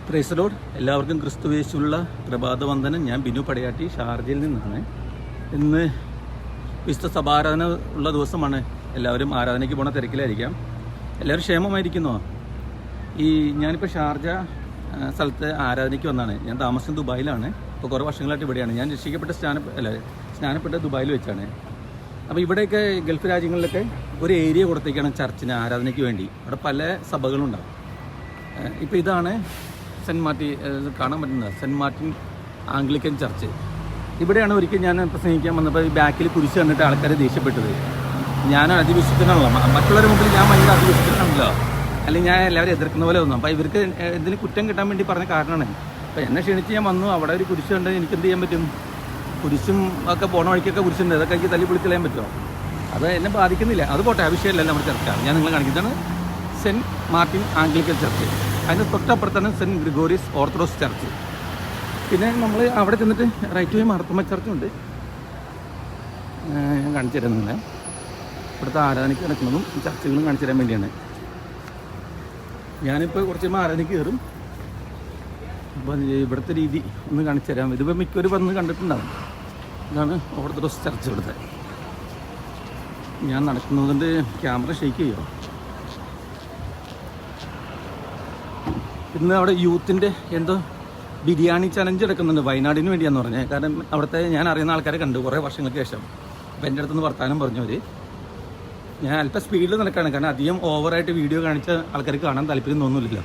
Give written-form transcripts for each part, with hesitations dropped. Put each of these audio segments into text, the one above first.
Praise the Lord. എല്ലാവർക്കും ക്രിസ്തുവേശുവിലുള്ള പ്രഭാതവന്ദനം. ഞാൻ ബിനു പടയാട്ടി, ഷാർജയിൽ നിന്നാണ്. ഇന്ന് വിശുദ്ധ സഭാരാധന ഉള്ള ദിവസമാണ്. എല്ലാവരും ആരാധനയ്ക്ക് പോണ തിരക്കിലായിരിക്കാം. എല്ലാവരും ക്ഷേമമായിരിക്കുന്നോ? ഞാനിപ്പോൾ ഷാർജ സ്ഥലത്ത് ആരാധനയ്ക്ക് വന്നാണ്. ഞാൻ താമസം ദുബായിലാണ്. ഇപ്പോൾ കുറേ വർഷങ്ങളായിട്ട് ഇവിടെയാണ്. ഞാൻ രക്ഷിക്കപ്പെട്ട സ്നാനപ്പെട്ട ദുബായിൽ വെച്ചാണ്. അപ്പോൾ ഇവിടെയൊക്കെ ഗൾഫ് രാജ്യങ്ങളിലൊക്കെ ഒരു ഏരിയ കൊടുത്തേക്കാണ് ചർച്ചിന്, ആരാധനയ്ക്ക് വേണ്ടി. അവിടെ പല സഭകളുണ്ടാവും. ഇപ്പോൾ ഇതാണ് സെൻറ്റ് മാർട്ടിൻ, കാണാൻ പറ്റുന്നത് സെൻറ്റ് മാർട്ടിൻ ആംഗ്ലിക്കൻ ചർച്ച്. ഇവിടെയാണ് ഒരിക്കൽ ഞാൻ പ്രസംഗിക്കാൻ വന്നപ്പോൾ ഈ ബാക്കിൽ കുരിശ് കണ്ടിട്ട് ആൾക്കാർ ദേഷ്യപ്പെട്ടത്. ഞാൻ അതിവിശുദ്ധനാണല്ലോ, മറ്റുള്ളവരുടെ മുമ്പിൽ ഞാൻ ഭയങ്കര അതിവിശുദ്ധനാണല്ലോ, അല്ലെങ്കിൽ ഞാൻ എല്ലാവരും എതിർക്കുന്ന പോലെ വന്നു. അപ്പോൾ ഇവർക്ക് ഇതിന് കുറ്റം കിട്ടാൻ വേണ്ടി പറഞ്ഞ കാരണമാണ്. അപ്പോൾ എന്നെ ക്ഷണിച്ച് ഞാൻ വന്നു. അവിടെ ഒരു കുരിശ് കണ്ട് എനിക്ക് എന്ത് ചെയ്യാൻ പറ്റും? കുരിശും ഒക്കെ പോണ വഴിക്കൊക്കെ കുരിശുണ്ട്, അതൊക്കെ എനിക്ക് തല്ലി പൊളിച്ച് കളയാൻ പറ്റുമോ? അത് എന്നെ ബാധിക്കുന്നില്ല. അത് പോട്ടെ, ആ വിഷയമല്ല നമ്മുടെ ചർച്ച. ഞാൻ നിങ്ങളെ കാണിക്കുന്നതാണ് സെൻറ്റ് മാർട്ടിൻ ആംഗ്ലിക്കൻ ചർച്ച്. അതിന് തൊട്ടപ്പുറത്താണ് സെൻറ്റ് ഗ്രിഗോറിയസ് ഓർത്തഡോക്സ് ചർച്ച്. പിന്നെ നമ്മൾ അവിടെ ചെന്നിട്ട് റൈറ്റ് വേ മാർത്തോമ ചർച്ചുണ്ട്. ഞാൻ കാണിച്ചു തരുന്നില്ല. ഇവിടുത്തെ ആരാധനയ്ക്ക് നടക്കുന്നതും ചർച്ചകളും കാണിച്ചു തരാൻ വേണ്ടിയാണ്. ഞാനിപ്പോൾ കുറച്ച് ആരാധനയ്ക്ക് കയറും. അപ്പോൾ ഇവിടുത്തെ രീതി ഒന്ന് കാണിച്ചു തരാം. ഇതിപ്പോൾ മിക്കവരും വന്ന് കണ്ടിട്ടുണ്ടാകും. ഇതാണ് ഓർത്തഡോക്സ് ചർച്ച് ഇവിടുത്തെ. ഞാൻ നടക്കുന്നതുകൊണ്ട് ക്യാമറ ഷെയ്ക്ക് ചെയ്യുമോ? ഇന്ന് അവിടെ യൂത്തിൻ്റെ എന്തോ ബിരിയാണി ചലഞ്ച് എടുക്കുന്നുണ്ട്, വയനാടിന് വേണ്ടിയാന്ന് പറഞ്ഞത്. കാരണം അവിടുത്തെ ഞാൻ അറിയുന്ന ആൾക്കാരെ കണ്ടു കുറേ വർഷങ്ങൾക്ക് ശേഷം. അപ്പോൾ എൻ്റെ അടുത്തുനിന്ന് വർത്താനം പറഞ്ഞവർ. ഞാൻ അല്പം സ്പീഡിൽ നടക്കുകയാണ്, കാരണം അധികം ഓവറായിട്ട് വീഡിയോ കാണിച്ച ആൾക്കാർക്ക് കാണാൻ താല്പര്യം തോന്നുന്നില്ല.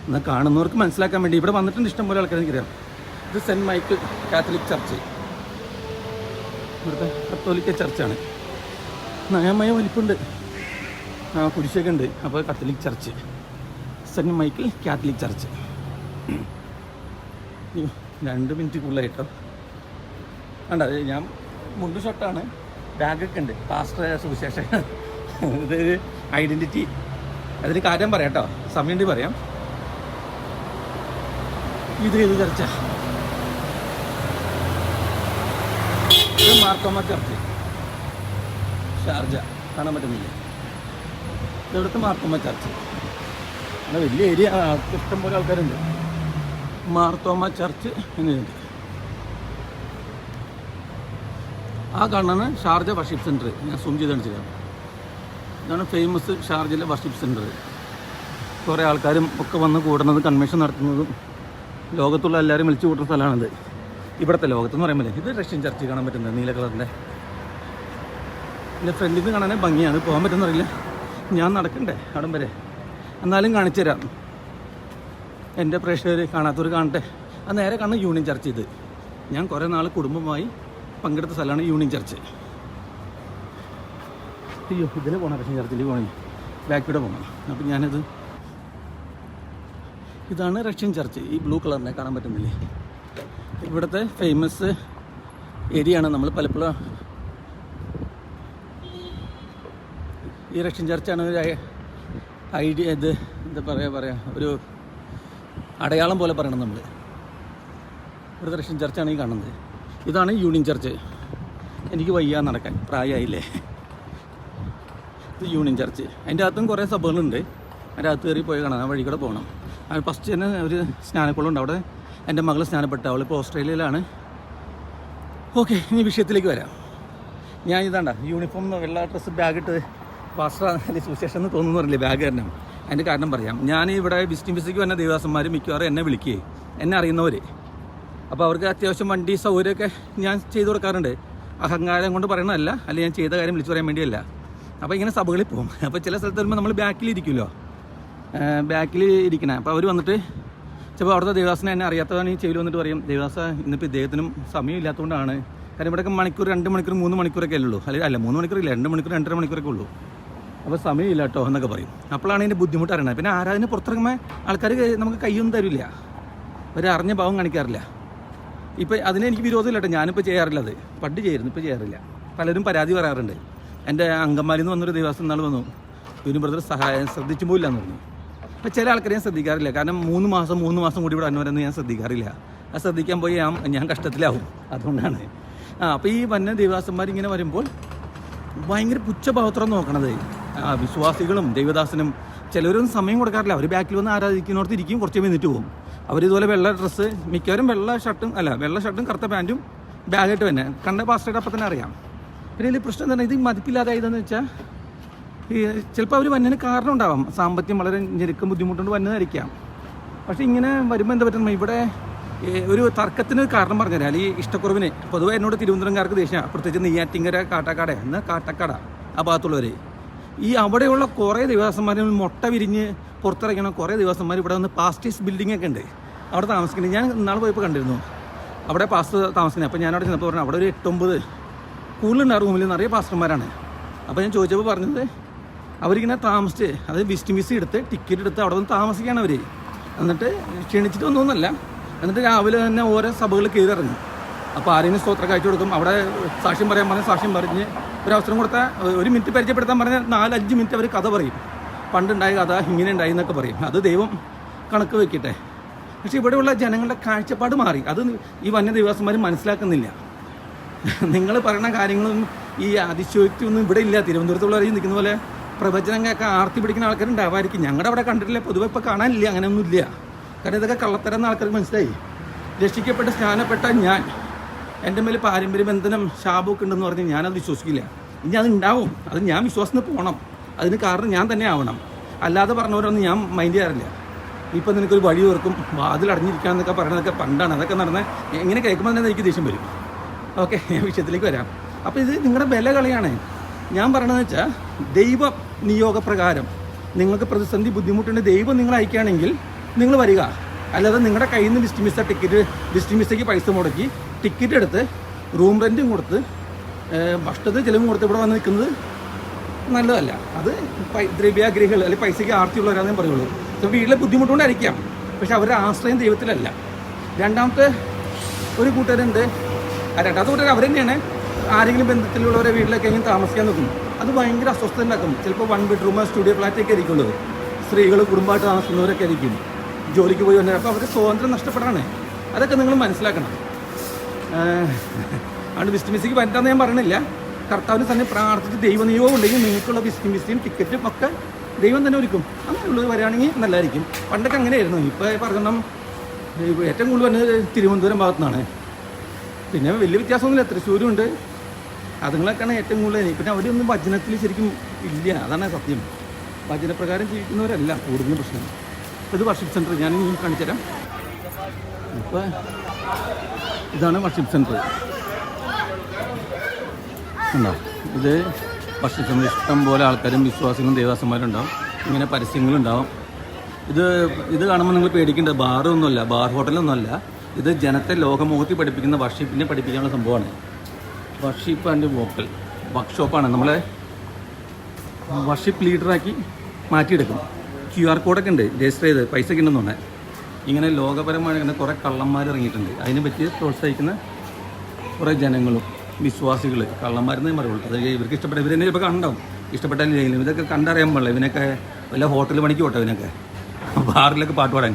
എന്നാൽ കാണുന്നവർക്ക് മനസ്സിലാക്കാൻ വേണ്ടി ഇവിടെ വന്നിട്ടുണ്ട് ഇഷ്ടംപോലെ ആൾക്കാർ. എനിക്കറിയാം. ഇത് സെൻറ്റ് മൈക്കിൾ കാത്തലിക് ചർച്ച്, ഇവിടുത്തെ കത്തോലിക്ക ചർച്ചാണ്. നയമായ വലിപ്പുണ്ട്, കുരിശൊക്കെ ഉണ്ട്. അപ്പോൾ catholic church, saint Michael catholic church. 2 minute കൂടുതലായിട്ടോ. വേണ്ട, ഞാൻ മുണ്ട് ഷർട്ടാണ്, ബാഗൊക്കെ ഉണ്ട്. പാസ്റ്റർ സുവിശേഷം, ഇത് ഐഡൻറ്റിറ്റി. അതിന് കാര്യം പറയാം കേട്ടോ, സമയമുണ്ട് പറയാം. ഇത് ഏത് ചർച്ച? ഇത് മാർത്തോമ ചർച്ച്, ഷാർജ. കാണാൻ പറ്റുന്നില്ല. ഇവിടുത്തെ മാർത്തോമ ചർച്ച്. അവിടെ വലിയ ഏരിയ, ഇഷ്ടംപോലെ ആൾക്കാരുണ്ട്. മാർത്തോമ ചർച്ച് എന്നുണ്ട്. ആ കാണുന്ന ഷാർജ വർഷിപ്പ് സെൻറ്റർ. ഞാൻ സൂം ചെയ്ത് കാണിച്ചില്ല. ഇതാണ് ഫേമസ് ഷാർജയിലെ വർഷിപ്പ് സെൻറ്റർ. കുറേ ആൾക്കാരും ഒക്കെ വന്ന് കൂടുന്നത്, കൺവെൻഷൻ നടത്തുന്നതും ലോകത്തുള്ള എല്ലാവരും വിളിച്ചു കൂട്ടുന്ന സ്ഥലമാണിത്. ഇവിടുത്തെ ലോകത്തെന്ന് പറയുമ്പോൾ ഇത് റഷ്യൻ ചർച്ച് കാണാൻ പറ്റുന്നത്, നീല കളറിൻ്റെ. എൻ്റെ ഫ്രണ്ടിൽ നിന്ന് കാണാനേ ഭംഗിയാണ്. പോകാൻ പറ്റുന്നറിയില്ല, ഞാൻ നടക്കണ്ടേ അവിടം വരെ. എന്നാലും കാണിച്ചു തരാം, എൻ്റെ പ്രേക്ഷകർ കാണാത്തവർ കാണട്ടെ. അത് നേരെ കാണുന്ന യൂണിയൻ ചർച്ച്. ഇത് ഞാൻ കുറേ നാൾ കുടുംബമായി പങ്കെടുത്ത സ്ഥലമാണ് യൂണിയൻ ചർച്ച്. അയ്യോ, ഇതിൽ പോകണം, റഷ്യൻ ചർച്ചിൽ പോകണം, ബാക്കിലൂടെ പോകണം. അപ്പം ഞാനത്, ഇതാണ് റഷ്യൻ ചർച്ച്. ഈ ബ്ലൂ കളറിനെ കാണാൻ പറ്റുന്നില്ലേ? ഇവിടുത്തെ ഫേമസ് ഏരിയ ആണ്. നമ്മൾ പലപ്പോഴും ഈ റഷ്യൻ ചർച്ചാണ് ഒരു ഐഡിയ, ഇത് എന്താ പറയുക, ഒരു അടയാളം പോലെ പറയണം നമ്മൾ. ഇവിടുത്തെ റഷ്യൻ ചർച്ചാണ് ഈ കാണുന്നത്. ഇതാണ് യൂണിയൻ ചർച്ച്. എനിക്ക് വയ്യ നടക്കാൻ, പ്രായമായില്ലേ. ഇത് യൂണിയൻ ചർച്ച്. അതിൻ്റെ അകത്തും കുറേ സഭകളുണ്ട്. അതിൻ്റെ അകത്ത് കയറി പോയി കാണാം, ആ വഴി കൂടെ പോകണം. ഫസ്റ്റ് തന്നെ ഒരു സ്നാനക്കുളമുണ്ട്. അവിടെ എൻ്റെ മകൾ സ്നാനപ്പെട്ട, അവളിപ്പോൾ ഓസ്ട്രേലിയയിലാണ്. ഓക്കെ, ഇനി വിഷയത്തിലേക്ക് വരാം. ഞാൻ ഇതാണ്ട യൂണിഫോം, വെള്ള ഡ്രസ്സ്, ബാഗിട്ട് പാസ്റ്റർ സുവിശേഷം എന്ന് തോന്നുന്നു പറഞ്ഞില്ലേ, ബാഗ് കാരണം. അതിൻ്റെ കാരണം പറയാം. ഞാൻ ഇവിടെ വിസിറ്റിംഗ് വന്ന ദേവദാസന്മാർ മിക്കവാറും എന്നെ വിളിക്കുകയും, എന്നെ അറിയുന്നവർ. അപ്പോൾ അവർക്ക് അത്യാവശ്യം വണ്ടി സൗകര്യമൊക്കെ ഞാൻ ചെയ്തു കൊടുക്കാറുണ്ട്. അഹങ്കാരം കൊണ്ട് പറയണതല്ല, അല്ലെങ്കിൽ ഞാൻ ചെയ്ത കാര്യം വിളിച്ചു പറയാൻ വേണ്ടിയല്ല. അപ്പോൾ ഇങ്ങനെ സഭകളിൽ പോകും. അപ്പോൾ ചില സ്ഥലത്ത് വരുമ്പോൾ നമ്മൾ ബാക്കിലിരിക്കുമല്ലോ, ബാക്കിൽ ഇരിക്കണേ. അപ്പോൾ അവർ വന്നിട്ട് ചിലപ്പോൾ അവിടുത്തെ ദേവദാസനെ എന്നെ അറിയാത്തതാണ് ഈ ചെവിൽ വന്നിട്ട് പറയും, ദേവദാസ ഇന്നിപ്പോൾ ഇദ്ദേഹത്തിനും സമയമില്ലാത്തതുകൊണ്ടാണ്. കാരണം ഇവിടെയൊക്കെ മണിക്കൂർ, 2 മണിക്കൂർ, 3 മണിക്കൂറൊക്കെ അല്ലുള്ളൂ. അല്ല 3 മണിക്കൂറില്ല, 2 മണിക്കൂർ, 2.5 മണിക്കൂറൊക്കെ ഉള്ളൂ. അപ്പോൾ സമയമില്ല കേട്ടോ എന്നൊക്കെ പറയും. അപ്പോഴാണ് ഇതിൻ്റെ ബുദ്ധിമുട്ട് അറിയണത്. പിന്നെ ആരാധന പുറത്തിറങ്ങുമ്പോൾ ആൾക്കാർ നമുക്ക് കയ്യൊന്നും തരില്ല, അവർ അറിഞ്ഞ ഭാവം കാണിക്കാറില്ല. ഇപ്പോൾ അതിന് എനിക്ക് വിരോധമില്ല കേട്ടോ, ഞാനിപ്പോൾ ചെയ്യാറില്ല. അത് പണ്ട് ചെയ്യായിരുന്നു, ഇപ്പോൾ ചെയ്യാറില്ല. പലരും പരാതി പറയാറുണ്ട്. എൻ്റെ അങ്കമാലിയിൽ നിന്ന് വന്നൊരു ദിവസം നാൾ വന്നു, ഒരു ബ്രദർ സഹായം ശ്രദ്ധിച്ചു പോയില്ല എന്ന് പറഞ്ഞു. അപ്പോൾ ചില ആൾക്കാരെ ഞാൻ ശ്രദ്ധിക്കാറില്ല. കാരണം 3 മാസം കൂടി ഇവിടെ അന്നുവരെന്ന് ഞാൻ ശ്രദ്ധിക്കാറില്ല. അത് ശ്രദ്ധിക്കാൻ പോയി ഞാൻ കഷ്ടത്തിലാവും. അതുകൊണ്ടാണ്. അപ്പോൾ ഈ വന്ന ദേവദാസന്മാരിങ്ങനെ വരുമ്പോൾ ഭയങ്കര പുച്ഛഭാവത്രം നോക്കണത്. വിശ്വാസികളും ദൈവദാസനും ചിലരൊന്നും സമയം കൊടുക്കാറില്ല. അവർ ബാക്കിൽ വന്ന് ആരാധിക്കുന്നോടത്ത് ഇരിക്കും, കുറച്ച് കഴിഞ്ഞ് പോകും. അവരിതുപോലെ വെള്ള ഡ്രസ്സ്, മിക്കവരും വെള്ള ഷർട്ടും കറുത്ത പാൻറ്റും ബാഗായിട്ട് തന്നെ കണ്ട പാസ്റ്ററുടെ അപ്പം തന്നെ അറിയാം. പിന്നെ ഇതിൽ പ്രശ്നം എന്താണ്, ഇത് മതിപ്പില്ലാതായതെന്ന് വെച്ചാൽ ഈ ചിലപ്പോൾ അവർ വന്നതിന് കാരണം ഉണ്ടാവാം, സാമ്പത്തികം വളരെ ഞെരുക്കം ബുദ്ധിമുട്ടുകൊണ്ട് വന്നതായിരിക്കാം. പക്ഷേ ഇങ്ങനെ വരുമ്പോൾ എന്താ പറ്റുന്നത്, ഇവിടെ ഒരു തർക്കത്തിന് കാരണം പറഞ്ഞുതരാം, അല്ലെങ്കിൽ ഇഷ്ടക്കുറവിന്. പൊതുവെ എന്നോട് തിരുവനന്തപുരംകാർക്ക് ദേഷ്യമാണ്, പ്രത്യേകിച്ച് നെയ്യാറ്റിങ്കര കാട്ടാക്കട ആ ഭാഗത്തുള്ളവർ. ഈ അവിടെയുള്ള കുറേ ദേവദാസന്മാർ മുട്ട വിരിഞ്ഞ് പുറത്തിറങ്ങണം കുറേ ദേവദാസന്മാർ ഇവിടെ വന്ന് പാസ്റ്റേഴ്സ് ബിൽഡിംഗ് ഒക്കെ ഉണ്ട്, അവിടെ താമസിക്കുന്നത്. ഞാൻ ഇന്നാൾ പോയപ്പോൾ കണ്ടിരുന്നു അവിടെ പാസ്റ്റർ താമസിക്കുന്നത്. അപ്പോൾ ഞാനവിടെ ചെന്നപ്പോൾ പറഞ്ഞു അവിടെ ഒരു 8-9 കൂടുതലുണ്ട് ആ റൂമിൽ, നിറയെ പാസ്റ്റർമാരാണ്. അപ്പോൾ ഞാൻ ചോദിച്ചപ്പോൾ പറഞ്ഞത് അവരിങ്ങനെ താമസിച്ച്, അത് വിസിറ്റിംഗ് വിസ എടുത്ത് ടിക്കറ്റ് എടുത്ത് അവിടെ വന്ന് താമസിക്കുകയാണ് അവർ. എന്നിട്ട് ക്ഷണിച്ചിട്ട് ഒന്നുമല്ല, എന്നിട്ട് രാവിലെ തന്നെ ഓരോ സഭകൾ കയറി ഇറങ്ങും. അപ്പോൾ ആരെങ്കിലും സ്തോത്രം കാഴ്ച കൊടുക്കും, അവിടെ സാക്ഷ്യം പറയാൻ പറഞ്ഞ് സാക്ഷ്യം പറഞ്ഞ് ഒരവസരം കൊടുത്താൽ 1 മിനിറ്റ് പരിചയപ്പെടുത്താൻ പറഞ്ഞാൽ 4-5 മിനിറ്റ് അവർ കഥ പറയും. പണ്ടുണ്ടായ കഥ ഇങ്ങനെ ഉണ്ടായി എന്നൊക്കെ പറയും. അത് ദൈവം കണക്ക് വെക്കട്ടെ. പക്ഷേ ഇവിടെയുള്ള ജനങ്ങളുടെ കാഴ്ചപ്പാട് മാറി. അത് ഈ വന്യ ദേവദാസന്മാർ മനസ്സിലാക്കുന്നില്ല. നിങ്ങൾ പറയുന്ന കാര്യങ്ങളും ഈ അതിശയോക്തിയൊന്നും ഇവിടെ ഇല്ല. തിരുവനന്തപുരത്തുള്ളവർ നിൽക്കുന്ന പോലെ പ്രവചനങ്ങളൊക്കെ ആർത്തി പിടിക്കുന്ന ആൾക്കാരുണ്ടാവായിരിക്കും. ഞങ്ങളുടെ അവിടെ കണ്ടിട്ടില്ല, പൊതുവെ ഇപ്പോൾ കാണാനില്ല, അങ്ങനെയൊന്നുമില്ല. കാരണം ഇതൊക്കെ കള്ളത്തരം എന്ന ആൾക്കാർക്ക് മനസ്സിലായി. രക്ഷിക്കപ്പെട്ട് സ്നാനപ്പെട്ട ഞാൻ, എൻ്റെ മേൽ പാരമ്പര്യ ബന്ധനം ശാപമൊക്കെ ഉണ്ടെന്ന് പറഞ്ഞ് ഞാനത് വിശ്വസിക്കില്ല. ഇനി അത് ഉണ്ടാവും, അത് ഞാൻ വിശ്വാസത്തിന് പോകണം. അതിന് കാരണം ഞാൻ തന്നെ ആവണം. അല്ലാതെ പറഞ്ഞവരൊന്നും ഞാൻ മൈൻഡ് ചെയ്യാറില്ല. ഇപ്പം നിനക്കൊരു വഴി ഓർക്കും, വാതിലടഞ്ഞിരിക്കാമെന്നൊക്കെ പറയണതൊക്കെ പണ്ടാണ്. അതൊക്കെ നടന്ന് എങ്ങനെ കേൾക്കുമ്പോൾ തന്നെ എനിക്ക് ദേഷ്യം വരും. ഓക്കെ, ഞാൻ വിഷയത്തിലേക്ക് വരാം. അപ്പോൾ ഇത് നിങ്ങളുടെ വില കളയാണ്. ഞാൻ പറയണതെന്ന് വെച്ചാൽ ദൈവ നിയോഗപ്രകാരം നിങ്ങൾക്ക് പ്രതിസന്ധി ബുദ്ധിമുട്ടുണ്ട്, ദൈവം നിങ്ങൾ അയക്കുകയാണെങ്കിൽ നിങ്ങൾ വരിക. അല്ലാതെ നിങ്ങളുടെ കയ്യിൽ നിന്ന് വിസിറ്റിംഗ് വിസയ്ക്ക് പൈസ മുടക്കി ടിക്കറ്റ് എടുത്ത് റൂം റെൻറ്റും കൊടുത്ത് ഭക്ഷണത്തിന് ചിലവും കൊടുത്ത് ഇവിടെ വന്ന് നിൽക്കുന്നത് നല്ലതല്ല. അത് ദ്രവ്യാഗ്രഹികൾ അല്ലെങ്കിൽ പൈസയ്ക്ക് ആർത്തിയുള്ളവരാണെന്നേ പറയുള്ളൂ. ചിലപ്പോൾ വീട്ടിലെ ബുദ്ധിമുട്ടുകൊണ്ടായിരിക്കാം, പക്ഷെ അവരുടെ ആശ്രയം ദൈവത്തിലല്ല. രണ്ടാമത്തെ ഒരു കൂട്ടുകാരുണ്ട്, രണ്ടാമത്തെ കൂട്ടുകാർ അവർ തന്നെയാണ് ആരെങ്കിലും ബന്ധത്തിലുള്ളവരെ വീട്ടിലൊക്കെ എങ്ങനെ താമസിക്കാൻ നോക്കും. അത് ഭയങ്കര അസ്വസ്ഥത ഉണ്ടാക്കും. ചിലപ്പോൾ 1 ബെഡ്റൂം സ്റ്റുഡിയോ ഫ്ലാറ്റൊക്കെ ആയിരിക്കുള്ളൂ. സ്ത്രീകൾ കുടുംബമായിട്ട് താമസിക്കുന്നവരൊക്കെ ആയിരിക്കും, ജോലിക്ക് പോയി വന്നത്. അപ്പോൾ അവർക്ക് സ്വാതന്ത്ര്യം നഷ്ടപ്പെടാണ്. അതൊക്കെ നിങ്ങൾ മനസ്സിലാക്കണം. അതുകൊണ്ട് വിസിറ്റിംഗ് വിസയ്ക്ക് പറ്റാന്ന് ഞാൻ പറയണില്ല. കർത്താവിന് തന്നെ പ്രാർത്ഥിച്ച് ദൈവനിയോഗം ഉണ്ടെങ്കിൽ നിങ്ങൾക്കുള്ള വിസിറ്റിംഗ് വിസയും ടിക്കറ്റും ഒക്കെ ദൈവം തന്നെ ഒരുക്കും. അങ്ങനെയുള്ളത് വരികയാണെങ്കിൽ നല്ലതായിരിക്കും. പണ്ടൊക്കെ അങ്ങനെയായിരുന്നു. ഇപ്പോൾ പറഞ്ഞാൽ ഏറ്റവും കൂടുതൽ വന്നത് തിരുവനന്തപുരം ഭാഗത്തു നിന്നാണ്. പിന്നെ വലിയ വ്യത്യാസമൊന്നുമില്ല, തൃശ്ശൂരും ഉണ്ട്. അതുങ്ങളൊക്കെയാണ് ഏറ്റവും കൂടുതൽ. പിന്നെ അവരൊന്നും വചനത്തിൽ ശരിക്കും ഇല്ല, അതാണ് സത്യം. വചനപ്രകാരം ജീവിക്കുന്നവരല്ല കൂടുതലും പ്രശ്നം. ഇത് വർഷിപ്പ് സെൻറ്റർ ഞാൻ കാണിച്ചു തരാം. ഇപ്പോൾ ഇതാണ് വർഷിപ്പ് സെൻറ്റർ. ഉണ്ടോ? ഇത് വർഷിപ്പ് സെൻറ്റർ. ഇഷ്ടം പോലെ ആൾക്കാരും വിശ്വാസികളും ദേവദാസന്മാരുണ്ടാവും. ഇങ്ങനെ പരസ്യങ്ങളുണ്ടാവും. ഇത് കാണുമ്പോൾ നിങ്ങൾ പേടിക്കേണ്ടത് ബാറൊന്നുമല്ല, ബാർ ഹോട്ടലൊന്നുമല്ല. ഇത് ജനത്തെ ലോകമോഹത്തിൽ പഠിപ്പിക്കുന്ന വർഷിപ്പിനെ പഠിപ്പിക്കാനുള്ള സംഭവമാണ്. വർഷിപ്പ് ആൻഡ് വോക്കൽ വർക്ക്ഷോപ്പാണ്. നമ്മളെ വർഷിപ്പ് ലീഡറാക്കി മാറ്റിയെടുക്കും. QR കോഡൊക്കെ ഉണ്ട്, രജിസ്റ്റർ ചെയ്ത് പൈസ കിട്ടുന്നുണ്ട്. ഇങ്ങനെ ലോകപരമായ ഇങ്ങനെ കുറേ കള്ളന്മാർ ഇറങ്ങിയിട്ടുണ്ട്. അതിനെ പറ്റി പ്രോത്സാഹിക്കുന്ന കുറേ ജനങ്ങളും വിശ്വാസികൾ. കള്ളന്മാരെന്നേ പറയുള്ളൂ. അത് ഇവർക്ക് ഇഷ്ടപ്പെട്ട ഇവരെന്നെ ഇപ്പോൾ കണ്ടാവും, ഇഷ്ടപ്പെട്ടാലും ചെയ്യില്ല. ഇതൊക്കെ കണ്ടറിയാൻ പാടില്ല. ഇവനൊക്കെ വല്ല ഹോട്ടൽ പണിക്ക് പോട്ടെ, ഇവനൊക്കെ ബാറിലൊക്കെ പാട്ട് പാടാൻ.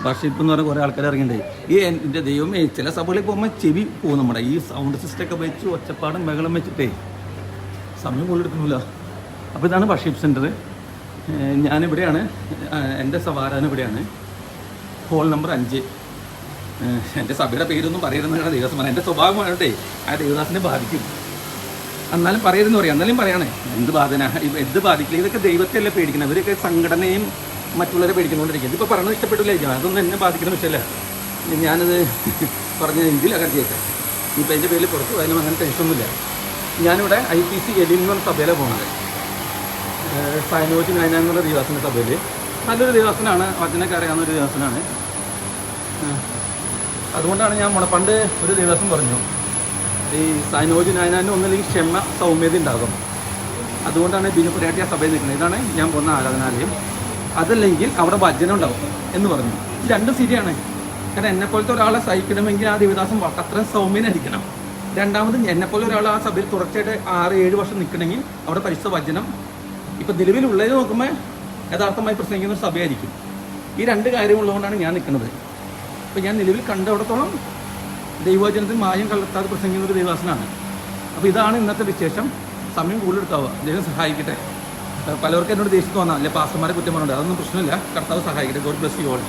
വർഷിപ്പ് എന്ന് പറഞ്ഞാൽ കുറേ ആൾക്കാർ ഇറങ്ങിയിട്ടുണ്ട്. ഈ എൻ്റെ ദൈവമേ, ചില സഭകളിൽ പോകുമ്പോൾ ചെവി പോകും. നമ്മുടെ ഈ സൗണ്ട് സിസ്റ്റമൊക്കെ വെച്ച് ഒച്ചപ്പാടും ബഹളം വെച്ചിട്ടേ സമയം കൊണ്ടെടുക്കുന്നില്ല. അപ്പോൾ ഇതാണ് വർഷിപ്പ് സെൻറ്റർ. ഞാനിവിടെയാണ്, എൻ്റെ സവാരാൻ ഇവിടെയാണ്, ഹോൾ നമ്പർ 5. എൻ്റെ സഭയുടെ പേരൊന്നും പറയരുതെന്നാണ് ദേവസ്വം. എൻ്റെ സ്വഭാവമായിട്ടേ ആ ദേവദാസിനെ ബാധിക്കും. എന്നാലും പറയരുതെന്ന് പറയാം. എന്നാലും പറയണേ, എന്ത് ബാധിക്കില്ല. ഇതൊക്കെ ദൈവത്തെയല്ലേ പേടിക്കണം. ഇവരൊക്കെ സംഘടനയും മറ്റുള്ളവരെ പേടിക്കുന്നുകൊണ്ടിരിക്കും. ഇതിപ്പോൾ പറഞ്ഞത് ഇഷ്ടപ്പെട്ടില്ലായിരിക്കും. അതൊന്നും എന്നെ ബാധിക്കുന്ന വിഷയമല്ല. ഞാനത് പറഞ്ഞ ഇന്ത്യയിലൊക്കെ കേൾക്കാം. ഇപ്പോൾ എൻ്റെ പേരിൽ പുറത്ത് പോയാലും അങ്ങനെ ടെൻഷനൊന്നുമില്ല. ഞാനിവിടെ IPC എലിൻ എന്ന് പറഞ്ഞ സഭയിലാണ് പോകുന്നത്. സൈനോജ് നൈന എന്നുള്ള ദേവദാസൻ്റെ സഭയിൽ. നല്ലൊരു ദേവദാസനാണ്, വചനൊക്കെ അറിയാവുന്നൊരു ദേവദാസനാണ്. അതുകൊണ്ടാണ് ഞാൻ പണ്ട് ഒരു ദേവദാസൻ പറഞ്ഞു, ഈ സൈനോജ് നൈനാൻ്റെ ഒന്നല്ലെങ്കിൽ ക്ഷമ സൗമ്യത ഉണ്ടാകും. അതുകൊണ്ടാണ് ബിനുപുരാട്ടി ആ സഭയിൽ നിൽക്കുന്നത്. ഇതാണ് ഞാൻ പോകുന്ന ആരാധനാലയം. അതല്ലെങ്കിൽ അവിടെ വചനം ഉണ്ടാവും എന്ന് പറഞ്ഞു. ഇത് രണ്ടും ശരിയാണ്. കാരണം എന്നെപ്പോലത്തെ ഒരാളെ സഹിക്കണമെങ്കിൽ ആ ദേവദാസൻ അത്രയും സൗമ്യനായിരിക്കണം. രണ്ടാമത് എന്നെപ്പോലെ ഒരാൾ ആ സഭയിൽ തുടർച്ചയായിട്ട് 6-7 വർഷം നിൽക്കണമെങ്കിൽ അവിടെ പരിശുദ്ധ വചനം ഇപ്പം നിലവിലുള്ളത് നോക്കുമ്പോൾ യഥാർത്ഥമായി പ്രസംഗിക്കുന്ന ഒരു സഭയായിരിക്കും. ഈ 2 കാര്യമുള്ളതുകൊണ്ടാണ് ഞാൻ നിൽക്കുന്നത്. അപ്പോൾ ഞാൻ നിലവിൽ കണ്ടവിടത്തോളം ദൈവവചനത്തിൽ മായം കലർത്താതെ പ്രസംഗിക്കുന്ന ഒരു ദേവദാസനാണ്. അപ്പോൾ ഇതാണ് ഇന്നത്തെ വിശേഷം. സമയം കൂടുതലെടുത്താവുക. ദൈവം സഹായിക്കട്ടെ. പലർക്കും എന്നോട് ദേഷ്യം തോന്നാം, അല്ലെ പാസ്റ്റർമാരെ കുറ്റം പറഞ്ഞിട്ടുണ്ട്. അതൊന്നും പ്രശ്നമില്ല. കർത്താവ് സഹായിക്കട്ടെ. God bless you all.